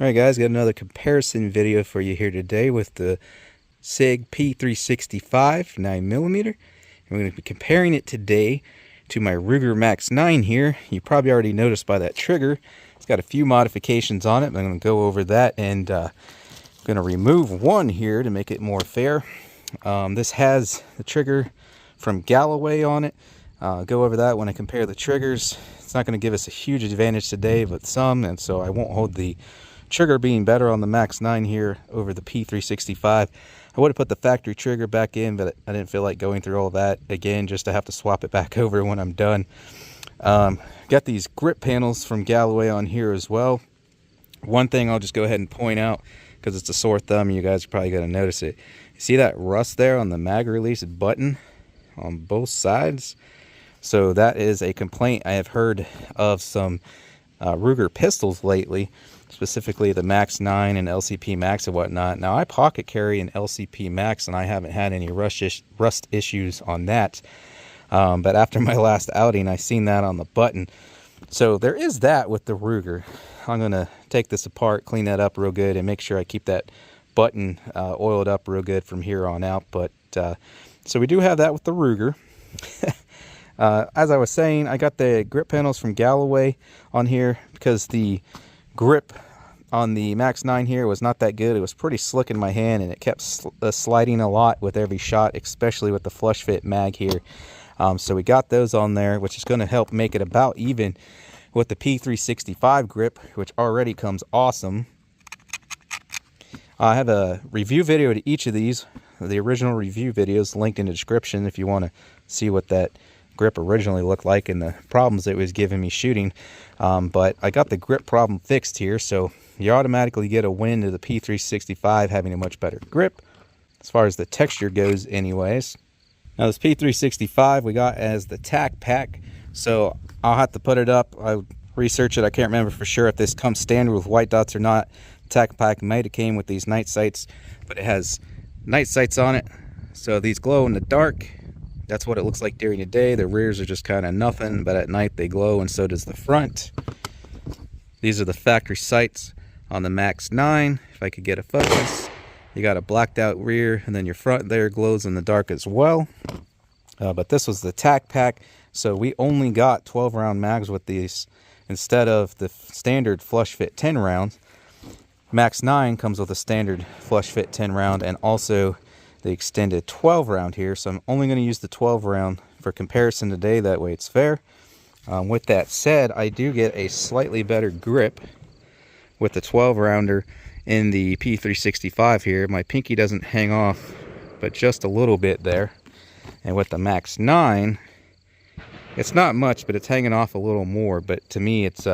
Alright guys, got another comparison video for you here today with the Sig P365 9mm. And we're going to be comparing it today to my Ruger Max-9 here. You probably already noticed by that trigger, it's got a few modifications on it. I'm going to go over that, and I'm going to remove one here to make it more fair. This has the trigger from Galloway on it. Go over that when I compare the triggers. It's not going to give us a huge advantage today, but some, and so I won't hold the trigger being better on the Max-9 here over the P365. I would have put the factory trigger back in, but I didn't feel like going through all that again just to have to swap it back over when I'm done. Got these grip panels from Galloway on here as well. One thing I'll just go ahead and point out, because it's a sore thumb, you guys are probably going to notice it. You see that rust there on the mag release button on both sides? So that is a complaint I have heard of some Ruger pistols lately, specifically the Max-9 and LCP Max and whatnot. Now, I pocket carry an LCP Max, and I haven't had any rust issues on that. But after my last outing, I seen that on the button. So there is that with the Ruger. I'm going to take this apart, clean that up real good, and make sure I keep that button oiled up real good from here on out. But so we do have that with the Ruger. As I was saying, I got the grip panels from Galloway on here because the grip on the Max-9 here was not that good. It was pretty slick in my hand, and it kept sliding a lot with every shot, especially with the flush fit mag here. So we got those on there, which is going to help make it about even with the P365 grip, which already comes awesome. I have a review video to each of these, the original review videos linked in the description if you want to see what that grip originally looked like and the problems it was giving me shooting. But I got the grip problem fixed here, so you automatically get a win to the P365 having a much better grip as far as the texture goes anyways. Now this P365 we got as the tack pack, so I'll have to put it up. I researched it. I can't remember for sure if this comes standard with white dots or not. Tack pack might have came with these night sights, but it has night sights on it, so these glow in the dark. That's what it looks like during the day. The rears are just kind of nothing, but at night they glow, and so does the front. These are the factory sights on the Max-9. If I could get a focus, you got a blacked out rear, and then your front there glows in the dark as well. But this was the tack pack, so we only got 12 round mags with these instead of the standard flush fit 10 rounds. Max-9 comes with a standard flush fit 10 round and also the extended 12 round here, so I'm only going to use the 12 round for comparison today, that way it's fair. With that said, I do get a slightly better grip with the 12 rounder in the P365 here. My pinky doesn't hang off but just a little bit there, and with the Max-9 it's not much, but it's hanging off a little more. But to me it's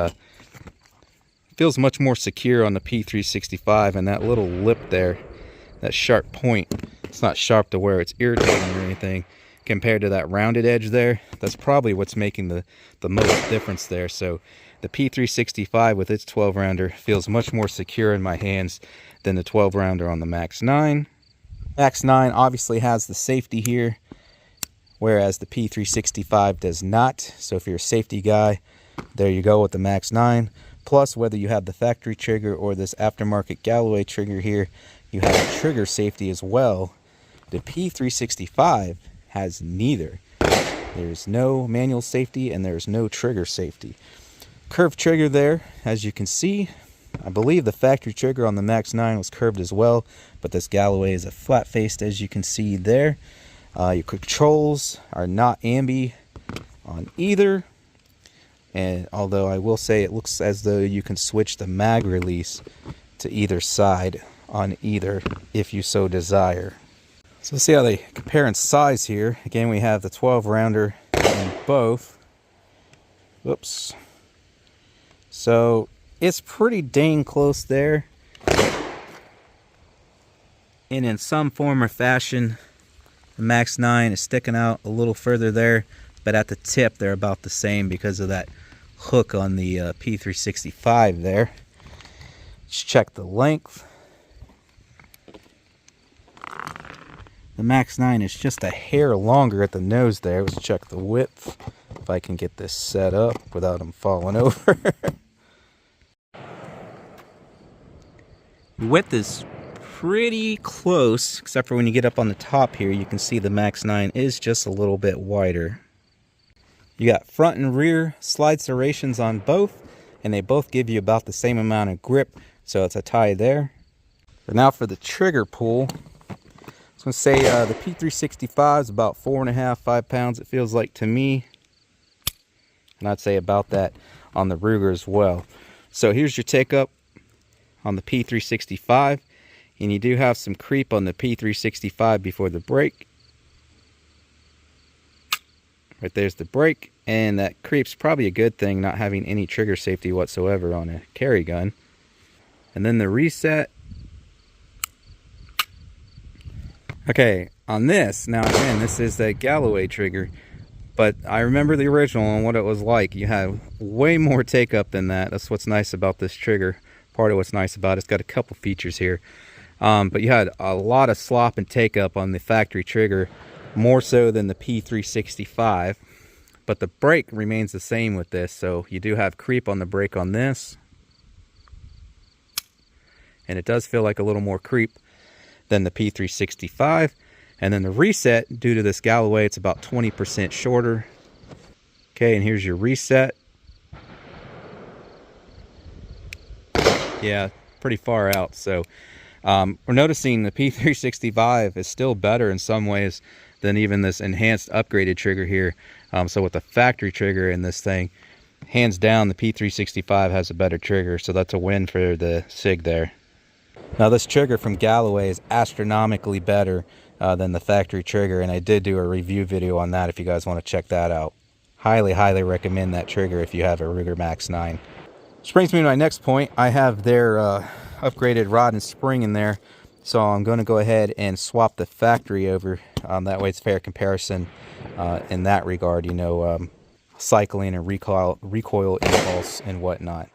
feels much more secure on the P365, and that little lip there, that sharp point, it's not sharp to where it's irritating or anything compared to that rounded edge there. That's probably what's making the most difference there. So the P365 with its 12 rounder feels much more secure in my hands than the 12 rounder on the Max-9. Max-9 obviously has the safety here, whereas the P365 does not. So if you're a safety guy, there you go with the Max-9. Plus, whether you have the factory trigger or this aftermarket Galloway trigger here, you have trigger safety as well. The P365 has neither. There's no manual safety and there's no trigger safety. Curved trigger there, as you can see. I believe the factory trigger on the Max-9 was curved as well, but this Galloway is a flat-faced, as you can see there. Your controls are not ambi on either. And although I will say it looks as though you can switch the mag release to either side on either if you so desire. So let's see how they compare in size here. Again, we have the 12 rounder in both. Whoops. So it's pretty dang close there. And in some form or fashion, the Max-9 is sticking out a little further there, but at the tip they're about the same because of that hook on the P365 there. Let's check the length. The Max-9 is just a hair longer at the nose there. Let's check the width, if I can get this set up without them falling over. The width is pretty close, except for when you get up on the top here, you can see the Max-9 is just a little bit wider. You got front and rear slide serrations on both, and they both give you about the same amount of grip, so it's a tie there. But now for the trigger pull, I was going to say the P365 is about 4.5, 5 pounds, it feels like to me. And I'd say about that on the Ruger as well. So here's your take up on the P365. And you do have some creep on the P365 before the brake. Right there's the brake, and that creep's probably a good thing, not having any trigger safety whatsoever on a carry gun. And then the reset. Okay, on this, now again, this is the Galloway trigger, but I remember the original and what it was like. You have way more take up than that. That's what's nice about this trigger. Part of what's nice about it, it's got a couple features here. But you had a lot of slop and take up on the factory trigger, more so than the P365. But the brake remains the same with this, so you do have creep on the brake on this. And it does feel like a little more creep than the P365. And then the reset, due to this Galloway, it's about 20% shorter. Okay, and here's your reset. Yeah, pretty far out, so... we're noticing the P365 is still better in some ways than even this enhanced upgraded trigger here. So with the factory trigger in this thing, hands down the P365 has a better trigger, so that's a win for the Sig there. Now this trigger from Galloway is astronomically better than the factory trigger, and I did do a review video on that if you guys want to check that out. Highly recommend that trigger if you have a Ruger Max-9. Which brings me to my next point. I have their upgraded rod and spring in there, so I'm going to go ahead and swap the factory over. That way it's fair comparison in that regard, you know, cycling and recoil impulse and whatnot.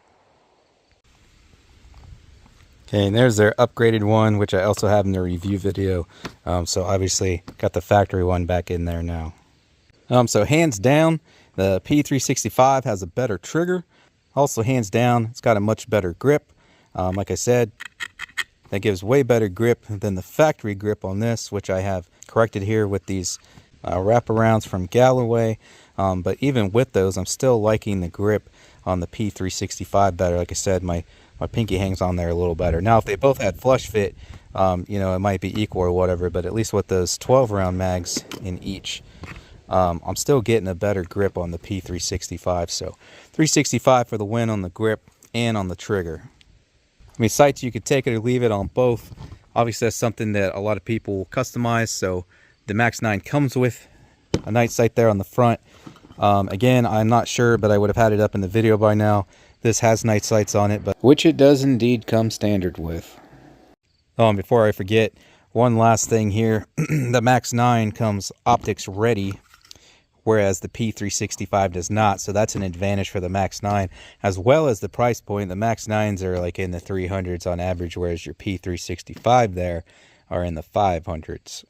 Okay, and there's their upgraded one, which I also have in the review video. So obviously got the factory one back in there now. So hands down, the P365 has a better trigger. Also hands down, it's got a much better grip. Like I said, that gives way better grip than the factory grip on this, which I have corrected here with these wraparounds from Galloway. But even with those, I'm still liking the grip on the P365 better. Like I said, my pinky hangs on there a little better. Now, if they both had flush fit, you know, it might be equal or whatever, but at least with those 12-round mags in each, I'm still getting a better grip on the P365. So 365 for the win on the grip and on the trigger. I mean, sights, you could take it or leave it on both. Obviously, that's something that a lot of people will customize. So the Max-9 comes with a night sight there on the front. Again, I'm not sure, but I would have had it up in the video by now. This has night sights on it, but which it does indeed come standard with. Oh, and before I forget, one last thing here. The Max-9 comes optics ready, whereas the P365 does not. So that's an advantage for the Max-9, as well as the price point. The Max-9s are like in the 300s on average, whereas your P365 there are in the 500s.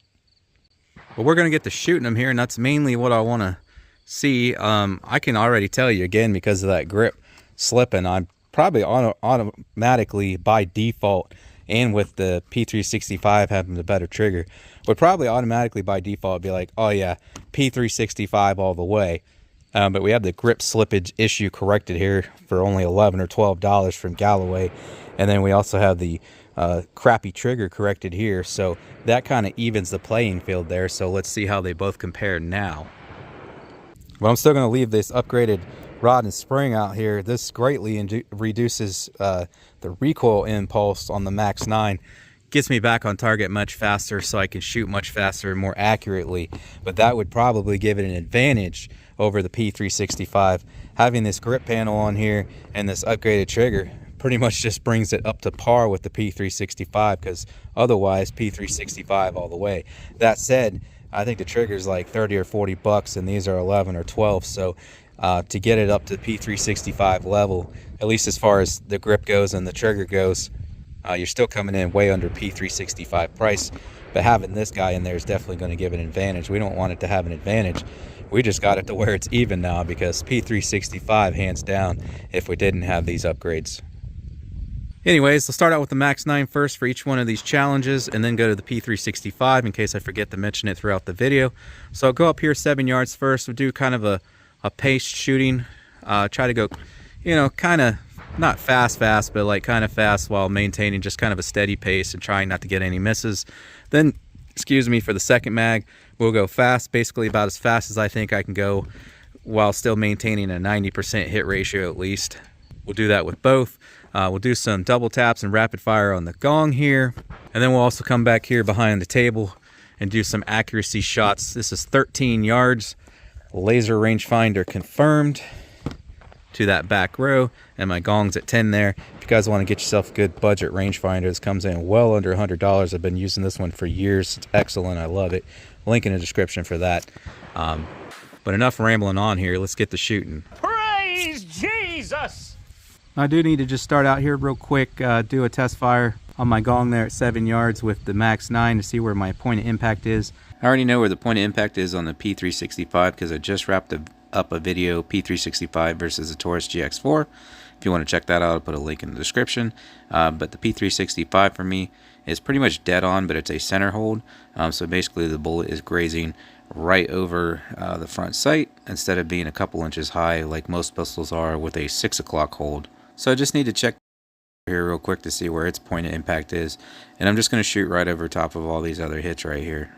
But we're going to get to shooting them here, and that's mainly what I want to see. I can already tell you, again, because of that grip slipping, I'm probably automatically by default, and with the P365 having the better trigger, would probably automatically by default be like, oh yeah, P365 all the way. But we have the grip slippage issue corrected here for only $11 or $12 from Galloway. And then we also have the crappy trigger corrected here. So that kind of evens the playing field there. So let's see how they both compare now. But I'm still going to leave this upgraded rod and spring out here. This greatly reduces the recoil impulse on the Max-9. Gets me back on target much faster, so I can shoot much faster and more accurately. But that would probably give it an advantage over the P365. Having this grip panel on here and this upgraded trigger pretty much just brings it up to par with the P365, because otherwise P365 all the way. That said, I think the trigger is like 30 or 40 bucks, and these are 11 or 12. So to get it up to P365 level, at least as far as the grip goes and the trigger goes, you're still coming in way under P365 price. But having this guy in there is definitely going to give it an advantage. We don't want it to have an advantage. We just got it to where it's even now, because P365 hands down if we didn't have these upgrades. Anyways, let's start out with the Max-9 first for each one of these challenges, and then go to the P365 in case I forget to mention it throughout the video. So I'll go up here 7 yards first. We'll do kind of a paced shooting. Try to go, you know, kind of not fast, but like kind of fast while maintaining just kind of a steady pace and trying not to get any misses. Then, excuse me, for the second mag, we'll go fast, basically about as fast as I think I can go while still maintaining a 90% hit ratio at least. We'll do that with both. We'll do some double taps and rapid fire on the gong here. And then we'll also come back here behind the table and do some accuracy shots. This is 13 yards, laser rangefinder confirmed to that back row, and my gong's at 10 there. If you guys want to get yourself a good budget rangefinder, this comes in well under $100. I've been using this one for years. It's excellent. I love it. Link in the description for that. But enough rambling on here. Let's get to shooting. Praise Jesus! I do need to just start out here real quick, do a test fire on my gong there at 7 yards with the Max-9 to see where my point of impact is. I already know where the point of impact is on the P365 because I just wrapped up a video, P365 versus the Taurus GX4. If you want to check that out, I'll put a link in the description. But the P365 for me is pretty much dead on, but it's a center hold. So basically the bullet is grazing right over the front sight instead of being a couple inches high like most pistols are with a 6 o'clock hold. So I just need to check here real quick to see where its point of impact is. And I'm just going to shoot right over top of all these other hits right here.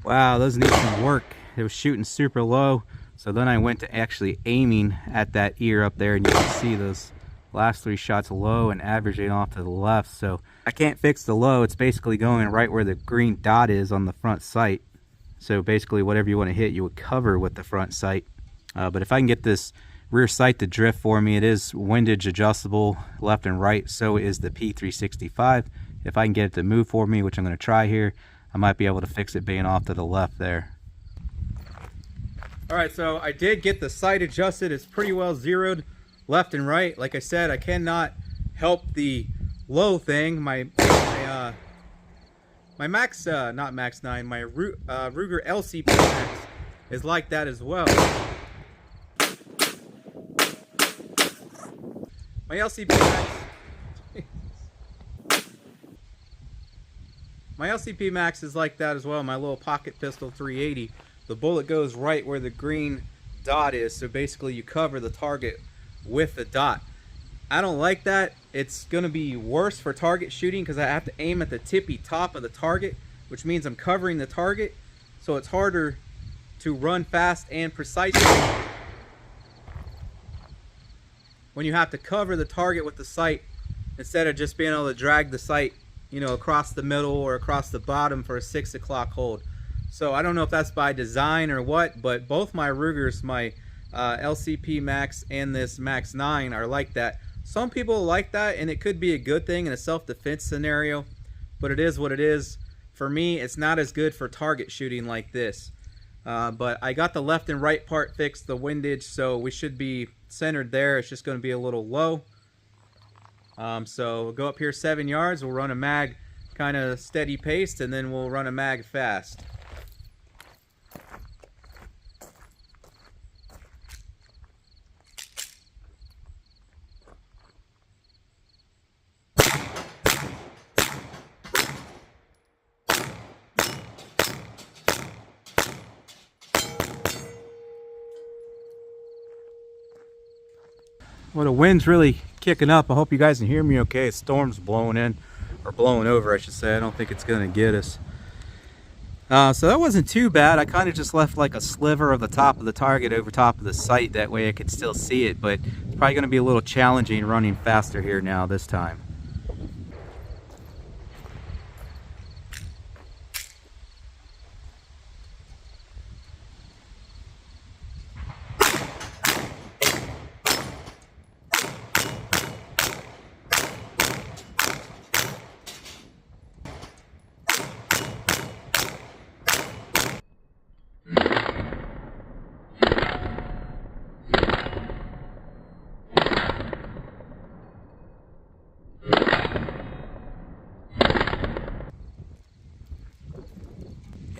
Wow, those need some work. It was shooting super low, so then I went to actually aiming at that ear up there, and you can see those last 3 shots low and averaging off to the left. So I can't fix the low. It's basically going right where the green dot is on the front sight. So basically whatever you want to hit, you would cover with the front sight. But if I can get this rear sight to drift for me, it is windage adjustable left and right. So is the P365. If I can get it to move for me, which I'm going to try here, I might be able to fix it being off to the left there. All right, so I did get the sight adjusted. It's pretty well zeroed left and right. Like I said, I cannot help the low thing. My Max, not Max-9, my Ruger LCP Max is like that as well. My LCP Max. My LCP Max is like that as well. My little pocket pistol 380. The bullet goes right where the green dot is. So basically you cover the target with the dot. I don't like that. It's going to be worse for target shooting because I have to aim at the tippy top of the target, which means I'm covering the target. So it's harder to run fast and precisely when you have to cover the target with the sight instead of just being able to drag the sight, you know, across the middle or across the bottom for a 6 o'clock hold. So I don't know if that's by design or what, but both my Rugers, my LCP Max and this Max-9 are like that. Some people like that, and it could be a good thing in a self-defense scenario, but it is what it is. For me, it's not as good for target shooting like this. But I got the left and right part fixed, the windage, so we should be centered there. It's just going to be a little low. So we'll go up here 7 yards, we'll run a mag kind of steady paced, and then we'll run a mag fast. Well, the wind's really kicking up. I hope you guys can hear me okay. Storm's blowing in, or blowing over I should say. I don't think it's gonna get us. So that wasn't too bad. I kind of just left like a sliver of the top of the target over top of the sight. That way I could still see it, but it's probably gonna be a little challenging running faster here now this time.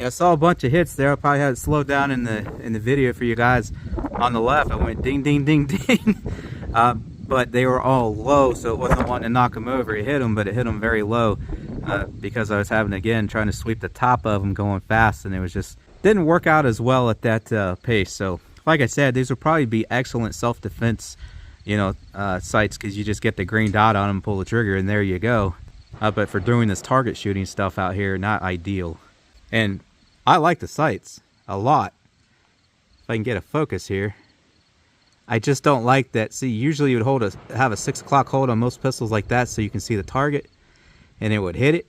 Yeah, I saw a bunch of hits there. I probably had it slowed down in the video for you guys. On the left, I went ding, ding, ding, ding. But they were all low, so it wasn't wanting to knock them over. It hit them, but it hit them very low because I was having, again, trying to sweep the top of them going fast, and it was just didn't work out as well at that pace. So, like I said, these would probably be excellent self-defense, you know, sights, because you just get the green dot on them, pull the trigger, and there you go. But for doing this target shooting stuff out here, not ideal. And I like the sights a lot. If I can get a focus here. I just don't like that. See, usually you would have a 6 o'clock hold on most pistols like that so you can see the target and it would hit it.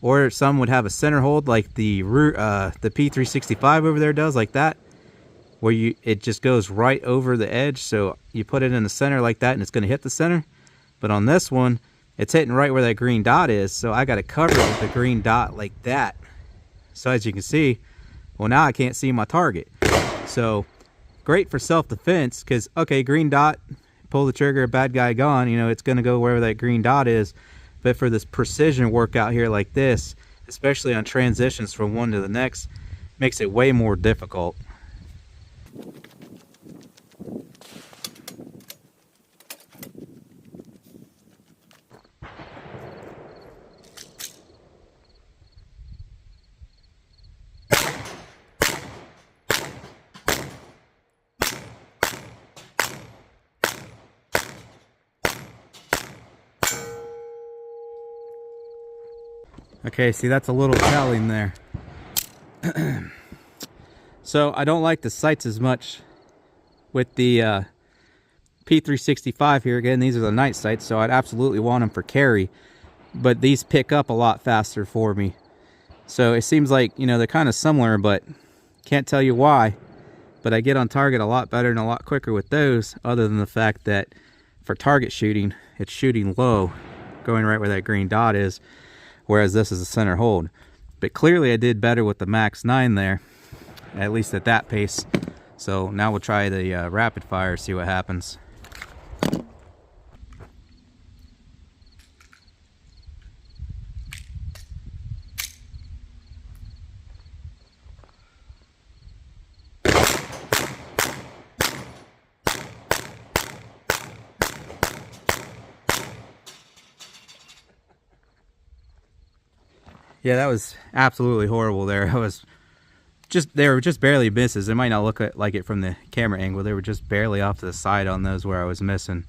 Or some would have a center hold like the P365 over there does, like that, where it just goes right over the edge. So you put it in the center like that and it's going to hit the center. But on this one, it's hitting right where that green dot is. So I got to cover it with the green dot like that. So as you can see, well, now I can't see my target. So great for self-defense because, okay, green dot, pull the trigger, bad guy gone, you know, it's going to go wherever that green dot is. But for this precision work out here like this, especially on transitions from one to the next, makes it way more difficult. Okay, see, that's a little telling there. So I don't like the sights as much with the P365 here. Again, these are the night sights, so I'd absolutely want them for carry. But these pick up a lot faster for me. So it seems like, you know, they're kind of similar, but can't tell you why. But I get on target a lot better and a lot quicker with those, other than the fact that for target shooting, it's shooting low, going right where that green dot is, whereas this is a center hold. But clearly I did better with the Max-9 there, at least at that pace. So now we'll try the rapid fire, see what happens. Yeah, that was absolutely horrible there. They were just barely misses. It might not look like it from the camera angle. They were just barely off to the side on those where I was missing.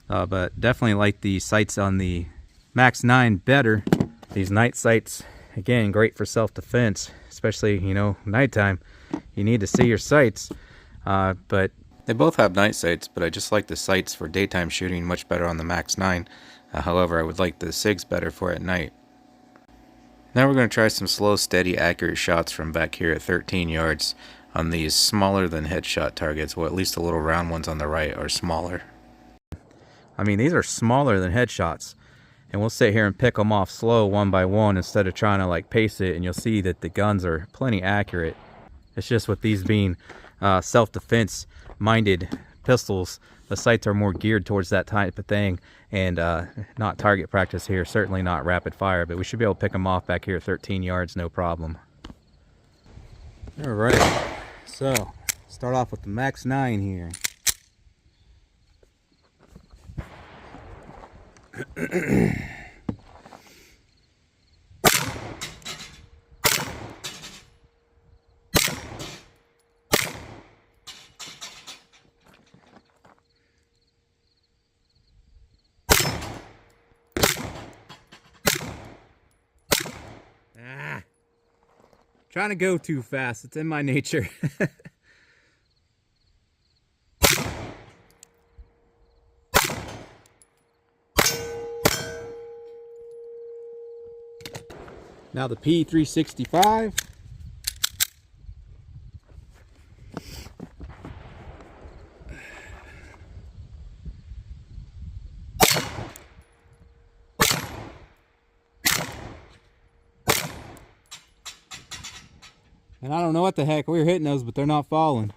But definitely like the sights on the Max-9 better. These night sights, again, great for self-defense, especially, you know, nighttime. You need to see your sights. But they both have night sights, but I just like the sights for daytime shooting much better on the Max-9. However, I would like the SIGs better for at night. Now we're going to try some slow, steady, accurate shots from back here at 13 yards on these smaller than headshot targets. Well, at least the little round ones on the right are smaller. I mean, these are smaller than headshots. And we'll sit here and pick them off slow one by one instead of trying to like pace it. And you'll see that the guns are plenty accurate. It's just with these being self-defense minded pistols, the sights are more geared towards that type of thing, and not target practice here, certainly not rapid fire, but we should be able to pick them off back here at 13 yards, no problem. All right, so start off with the Max-9 here. Trying to go too fast. It's in my nature. Now the P365. And I don't know what the heck, we were hitting those, but they're not falling.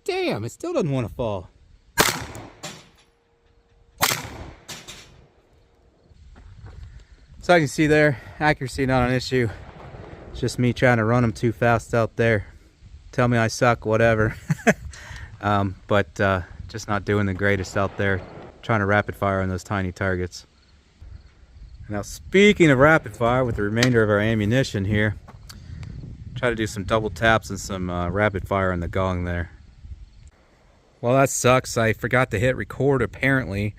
Damn, it still doesn't want to fall. So you can see there, accuracy not an issue. It's just me trying to run them too fast out there. Tell me I suck, whatever. But just not doing the greatest out there, trying to rapid fire on those tiny targets. Now speaking of rapid fire, with the remainder of our ammunition here, try to do some double taps and some rapid fire on the gong there. Well, that sucks. I forgot to hit record apparently.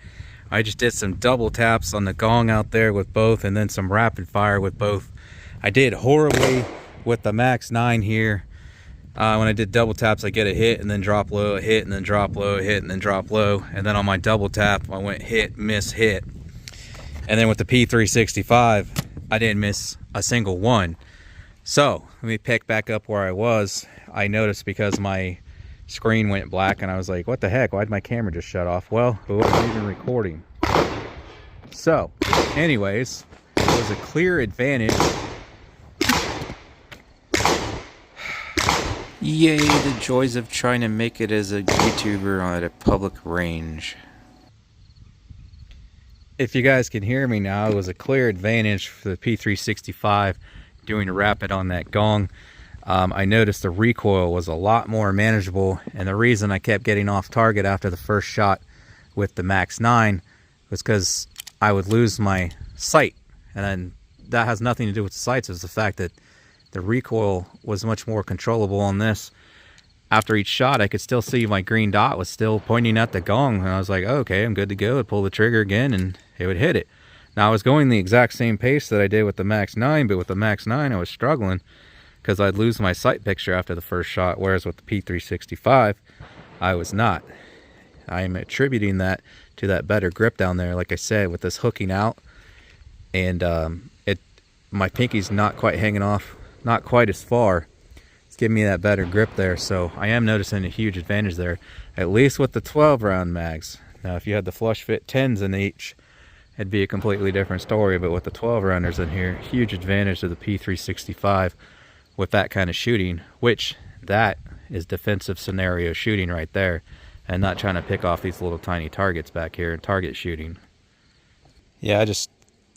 I just did some double taps on the gong out there with both, and then some rapid fire with both. I did horribly with the Max-9 here. When I did double taps, I get a hit and then drop low, a hit and then drop low, a hit and then drop low. And then on my double tap, I went hit, miss, hit. And then with the P365, I didn't miss a single one. So let me pick back up where I was. I noticed because my screen went black and I was like, what the heck? Why'd my camera just shut off? Well, it wasn't even recording. So anyways, it was a clear advantage. Yay, the joys of trying to make it as a YouTuber at a public range. If you guys can hear me now, it was a clear advantage for the P365 doing a rapid on that gong. I noticed the recoil was a lot more manageable, and the reason I kept getting off target after the first shot with the Max-9 was because I would lose my sight, and then that has nothing to do with the sights. It was the fact that the recoil was much more controllable on this. After each shot, I could still see my green dot was still pointing at the gong, and I was like, oh, okay, I'm good to go. I'd pull the trigger again, and it would hit it. Now, I was going the exact same pace that I did with the Max-9, but with the Max-9, I was struggling because I'd lose my sight picture after the first shot, whereas with the P365, I was not. I'm attributing that to that better grip down there, like I said, with this hooking out, and my pinky's not quite hanging off, not quite as far. It's giving me that better grip there, so I am noticing a huge advantage there, at least with the 12 round mags. Now if you had the flush fit 10s in each, it'd be a completely different story, but with the 12 rounders in here, huge advantage to the P365 with that kind of shooting, which that is defensive scenario shooting right there, and not trying to pick off these little tiny targets back here and target shooting. Yeah, I just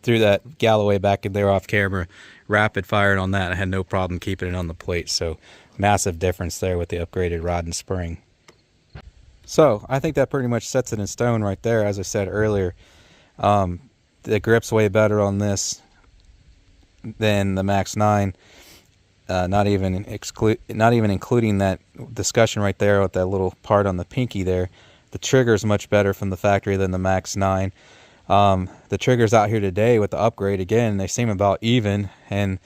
threw that Galloway back in there off camera, rapid fired on that. I had no problem keeping it on the plate, so massive difference there with the upgraded rod and spring. So I think that pretty much sets it in stone right there. As I said earlier, the grip's way better on this than the Max-9. Not even including that discussion right there with that little part on the pinky there. The trigger is much better from the factory than the Max-9. The triggers out here today with the upgrade, again, they seem about even, and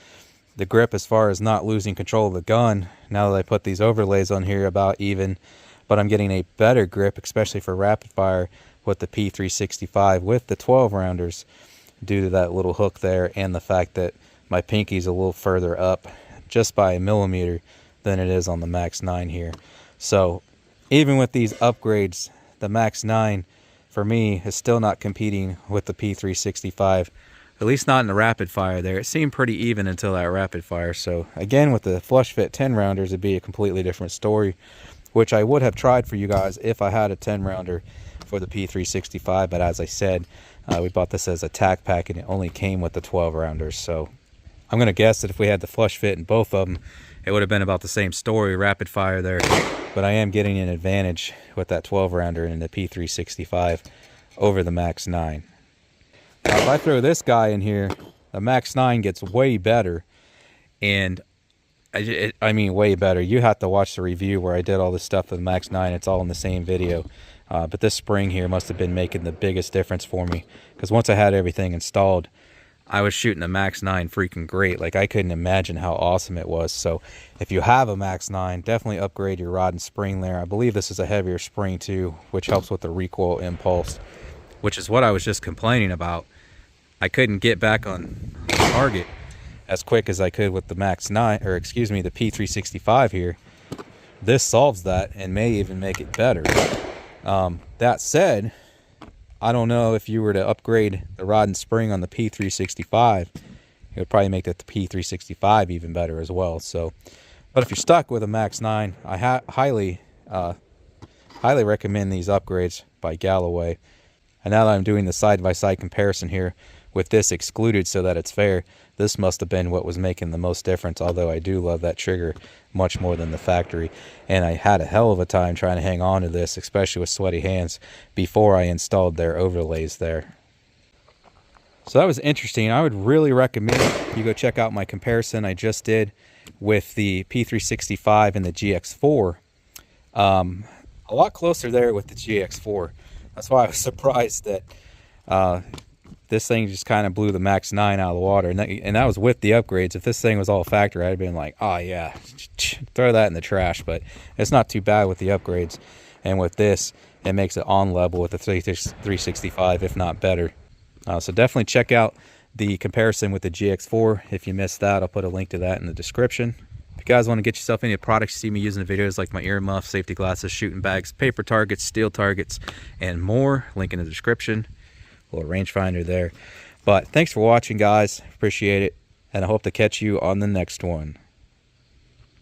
the grip as far as not losing control of the gun, now that I put these overlays on here, about even, but I'm getting a better grip, especially for rapid fire with the P365 with the 12 rounders, due to that little hook there and the fact that my pinky's a little further up just by a millimeter than it is on the Max-9 here. So even with these upgrades, the Max-9 for me is still not competing with the P365, at least not in the rapid fire there. It seemed pretty even until that rapid fire. So again, with the flush fit 10 rounders, it'd be a completely different story, which I would have tried for you guys if I had a 10 rounder for the P365. But as I said, we bought this as a tack pack and it only came with the 12 rounders. So I'm going to guess that if we had the flush fit in both of them, it would have been about the same story, rapid fire there. But I am getting an advantage with that 12 rounder in the P365 over the Max-9. Now if I throw this guy in here, the Max-9 gets way better. And I mean way better. You have to watch the review where I did all this stuff with the Max-9. It's all in the same video. But this spring here must have been making the biggest difference for me, because once I had everything installed, I was shooting a Max-9 freaking great. Like, I couldn't imagine how awesome it was. So if you have a Max-9, definitely upgrade your rod and spring there. I believe this is a heavier spring too, which helps with the recoil impulse, which is what I was just complaining about. I couldn't get back on target as quick as I could with the Max-9, or excuse me, the P365 here. This solves that and may even make it better. That said, I don't know if you were to upgrade the rod and spring on the P365, it would probably make the P365 even better as well. So, but if you're stuck with a Max-9, I highly highly recommend these upgrades by Galloway. And now that I'm doing the side-by-side comparison here with this excluded so that it's fair, this must have been what was making the most difference, although I do love that trigger much more than the factory. And I had a hell of a time trying to hang on to this, especially with sweaty hands, before I installed their overlays there. So that was interesting. I would really recommend you go check out my comparison I just did with the P365 and the GX4. A lot closer there with the GX4. That's why I was surprised that this thing just kind of blew the Max-9 out of the water. And that was with the upgrades. If this thing was all factory, I'd have been like, oh yeah, throw that in the trash. But it's not too bad with the upgrades. And with this, it makes it on level with the 365, if not better. So definitely check out the comparison with the GX4. If you missed that, I'll put a link to that in the description. If you guys want to get yourself any products you see me using in videos, like my earmuffs, safety glasses, shooting bags, paper targets, steel targets, and more, link in the description. A little rangefinder there. But thanks for watching, guys. Appreciate it. And I hope to catch you on the next one.